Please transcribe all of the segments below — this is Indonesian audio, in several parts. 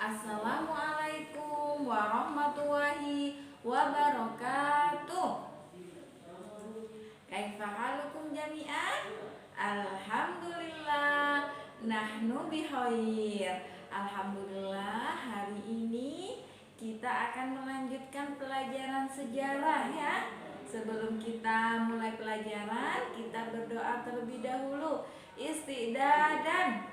Assalamualaikum warahmatullahi wabarakatuh. Kaifa halukum jami'an? Alhamdulillah, nahnu bikhair. Alhamdulillah, hari ini kita akan melanjutkan pelajaran sejarah ya. Sebelum kita mulai pelajaran, kita berdoa terlebih dahulu. Istidadan,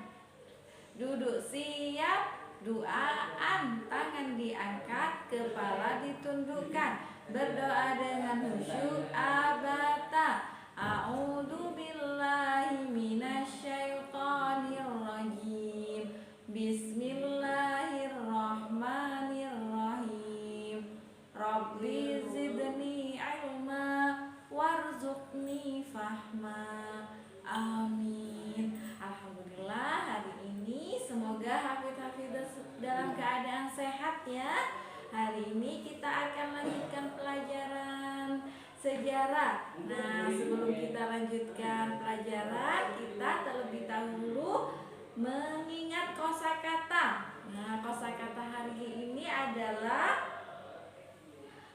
duduk siap, duaan, tangan diangkat, kepala ditundukkan, berdoa dengan khusyuk abata. A'udzu billahi minasyaitonir rajim. Bismillahirrahmanirrahim. Rabbi zidni ilma warzuqni fahma. Amin. Alhamdulillah, hari ini semoga hafid-hafidah dalam keadaan sehat ya. Hari ini kita akan lanjutkan pelajaran sejarah. Nah, sebelum kita lanjutkan pelajaran, kita terlebih dahulu mengingat kosakata. Nah, kosakata hari ini adalah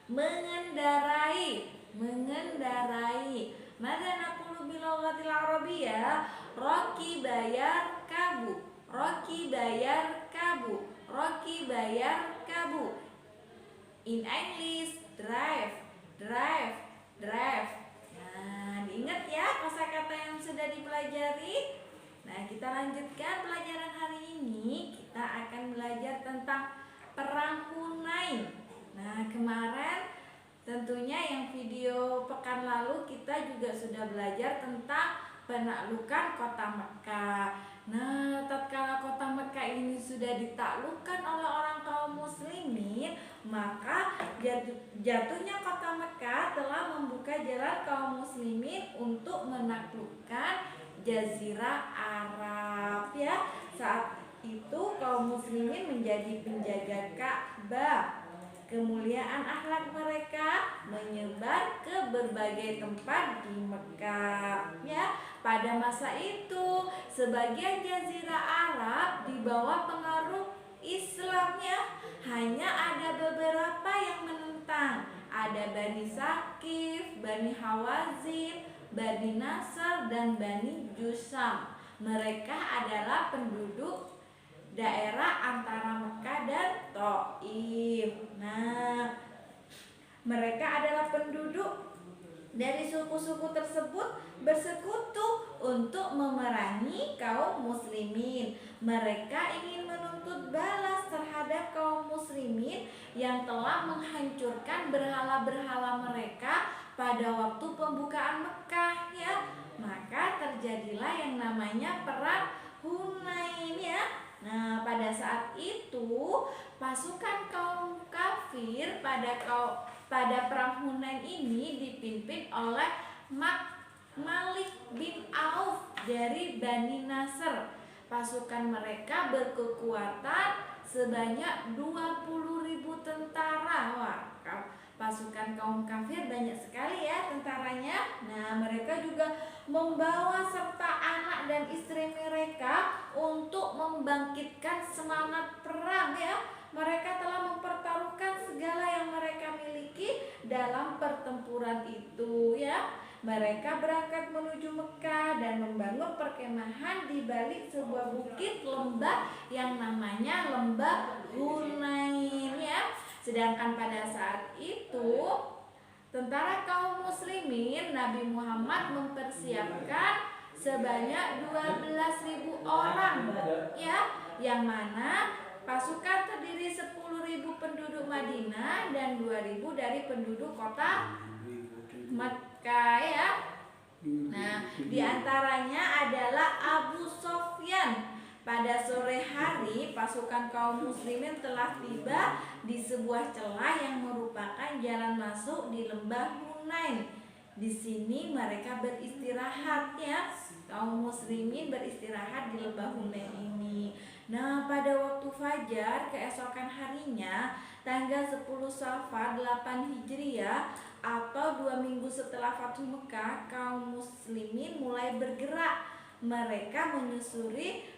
mengendarai. Mada naqulu bilughatil arabiyyah? Roki bayar kabu. In English, drive. Nah, diingat ya kosakata yang sudah dipelajari. Nah, kita lanjutkan pelajaran hari ini. Kita akan belajar tentang Perang Hunain. Nah, kemarin tentunya yang video pekan lalu kita juga sudah belajar tentang penaklukan kota Mekkah. Nah, tatkala kota Mekkah ini sudah ditaklukkan oleh orang kaum muslimin, maka jatuhnya kota Mekkah telah membuka jalan kaum muslimin untuk menaklukkan Jazirah Arab ya. Saat itu kaum muslimin menjadi penjaga Ka'bah. Kemuliaan akhlak mereka menyebar ke berbagai tempat di Mekkah ya. Pada masa itu sebagian jazirah Arab di bawah pengaruh Islam ya. Hanya ada beberapa yang menentang. Ada Bani Saqif, Bani Hawazin, Bani Nasr, dan Bani Jusam. Mereka adalah penduduk daerah antara Mekkah dan Thaif. Nah, mereka adalah penduduk dari suku-suku tersebut bersekutu untuk memerangi kaum muslimin. Mereka ingin menuntut balas terhadap kaum muslimin yang telah menghancurkan berhala-berhala mereka pada waktu pembukaan Mekkah ya. Maka terjadilah yang namanya Perang Hunain ya. Nah, pada saat itu pasukan kaum kafir pada Perang Hunain ini dipimpin oleh Malik bin Auf dari Bani Nasr. Pasukan mereka berkekuatan sebanyak 20.000 tentara. Wah, pasukan kaum kafir banyak sekali ya tentaranya. Nah, mereka juga membawa serta anak dan istri mereka untuk membangkitkan semangat perang ya. Mereka telah mempertaruhkan segala yang mereka miliki dalam pertempuran itu ya. Mereka berangkat menuju Mekkah dan membangun perkemahan di balik sebuah bukit lembah yang namanya Lembah Hunain ya. Sedangkan pada saat itu tentara kaum muslimin, Nabi Muhammad mempersiapkan sebanyak 12.000 orang ya, yang mana pasukan terdiri 10.000 penduduk Madinah dan 2.000 dari penduduk kota Mekkah ya. Nah, diantaranya adalah Abu Sofyan. Pada sore hari, pasukan kaum muslimin telah tiba di sebuah celah yang merupakan jalan masuk di Lembah Hunain. Di sini mereka beristirahat ya. Kaum muslimin beristirahat di Lembah Hunain ini. Nah, pada waktu fajar keesokan harinya, tanggal 10 Safar 8 Hijriah atau 2 minggu setelah Fathu Mekkah, kaum muslimin mulai bergerak. Mereka menyusuri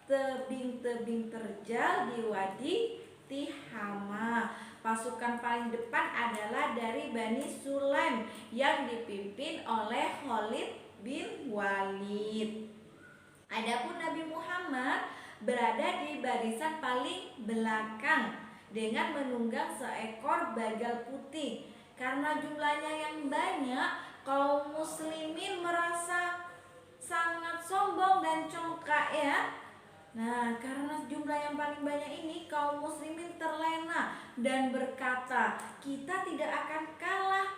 tebing-tebing terjal di Wadi Tihama. Pasukan paling depan adalah dari Bani Sulaim yang dipimpin oleh Khalid bin Walid. Adapun Nabi Muhammad berada di barisan paling belakang dengan menunggang seekor bagal putih. Karena jumlahnya yang banyak, kaum muslimin merasa sangat sombong dan congkak ya. Nah, karena jumlah yang paling banyak ini, kaum muslimin terlena dan berkata, kita tidak akan kalah,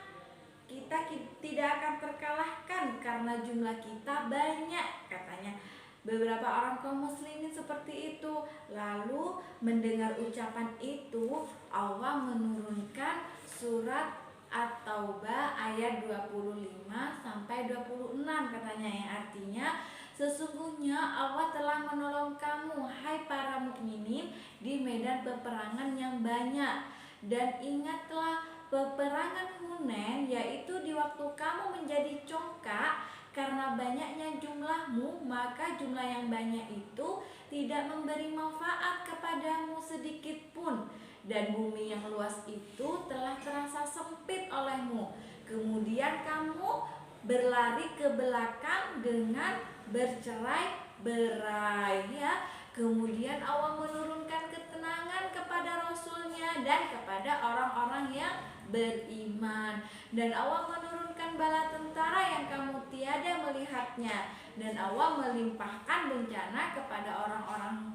kita tidak akan terkalahkan karena jumlah kita banyak, katanya. Beberapa orang kaum muslimin seperti itu. Lalu mendengar ucapan itu, Allah menurunkan surat At-Taubah ayat 25 sampai 26 katanya, yang artinya, sesungguhnya Allah telah menolong kamu, hai para mukminin, di medan peperangan yang banyak. Dan ingatlah peperangan Hunain, yaitu di waktu kamu menjadi congkak karena banyaknya jumlahmu, maka jumlah yang banyak itu tidak memberi manfaat kepadamu sedikit pun. Dan bumi yang luas itu telah terasa sempit olehmu. Kemudian kamu berlari ke belakang dengan bercerai-berai ya. Kemudian Allah menurunkan ketenangan kepada Rasulnya dan kepada orang-orang yang beriman. Dan Allah menurunkan bala tentara yang kamu tiada melihatnya. Dan Allah melimpahkan bencana kepada orang-orang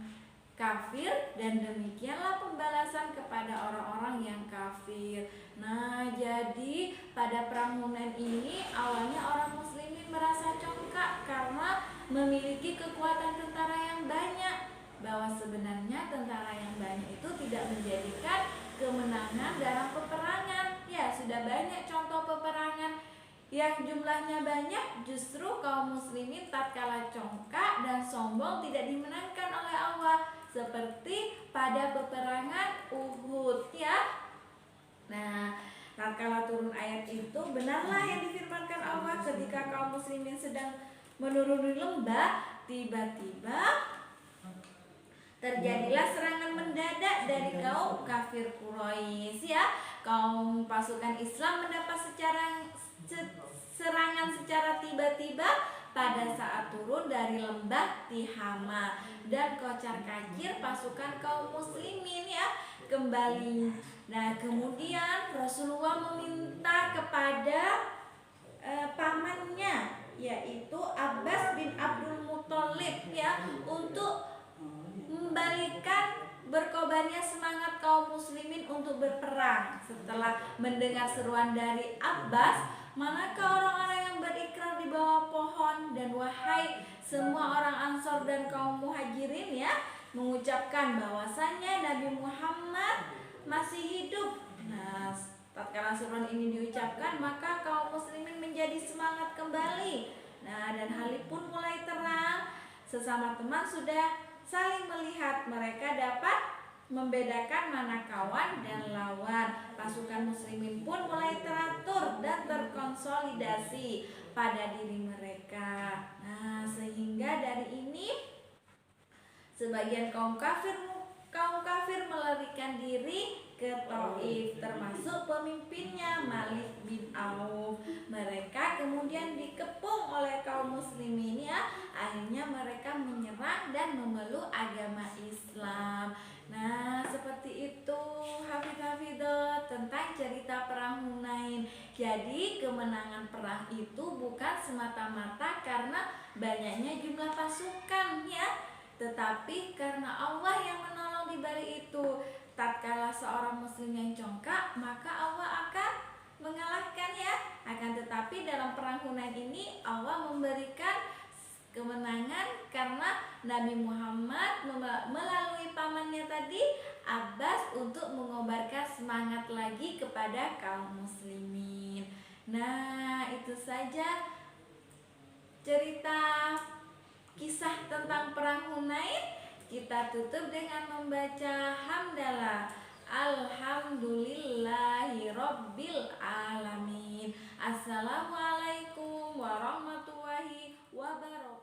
kafir, dan demikianlah pembalasan kepada orang-orang yang kafir. Nah, jadi pada perang Hunain ini awalnya orang muslimin merasa congkak karena memiliki kekuatan tentara yang banyak, bahwa sebenarnya tentara yang banyak itu tidak menjadikan kemenangan dalam peperangan. Ya, sudah banyak contoh peperangan yang jumlahnya banyak, justru kaum muslimin tatkala congkak dan sombong tidak dimenangkan oleh Allah, seperti pada peperangan Uhud ya. Nah, tatkala turun ayat itu, benarlah yang difirmankan Allah ketika kaum muslimin sedang menuruni lembah, tiba-tiba terjadilah serangan mendadak dari kaum kafir Quraisy ya. Kaum pasukan Islam mendapat serangan secara tiba-tiba pada saat turun dari lembah Tihama, dan kocar-kacir pasukan kaum muslimin ya kembali. Nah, kemudian Rasulullah meminta kepada pamannya, yaitu Abbas bin Abdul Muthalib ya, untuk membalikan berkobarnya semangat kaum muslimin untuk berperang. Setelah mendengar seruan dari Abbas, manakah orang-orang yang berikrar di bawah pohon, dan wahai semua orang Ansor dan kaum Muhajirin ya, mengucapkan bahwasannya Nabi Muhammad masih hidup. Nah, tatkala seruan ini diucapkan, maka kaum muslimin menjadi semangat kembali. Nah, dan hari pun mulai terang. Sesama teman sudah saling melihat, mereka dapat membedakan mana kawan dan lawan. Pasukan muslimin pun mulai teratur dan terkonsolidasi pada diri mereka. Nah, sehingga dari ini sebagian kaum kafir melarikan diri ke Taif, termasuk pemimpinnya Malik bin Auf. Mereka kemudian dikepung oleh kaum muslimin ya. Akhirnya mereka menyerang dan memeluk agama Islam. Nah, seperti itu hafidz-hafidz tentang cerita perang Hunain. Jadi kemenangan perang itu bukan semata-mata karena banyaknya jumlah pasukan ya, tetapi karena Allah yang menolong di balik itu. Tatkala seorang muslim yang congkak, maka Allah akan mengalahkan ya. Akan tetapi dalam perang Hunain ini Allah memberikan kemenangan karena Nabi Muhammad melalui pamannya tadi, Abbas, untuk mengobarkan semangat lagi kepada kaum muslimin. Nah, itu saja cerita kisah tentang perang Hunain. Kita tutup dengan membaca hamdalah. Alhamdulillahirabbil alamin. Assalamualaikum warahmatullahi wabarakatuh.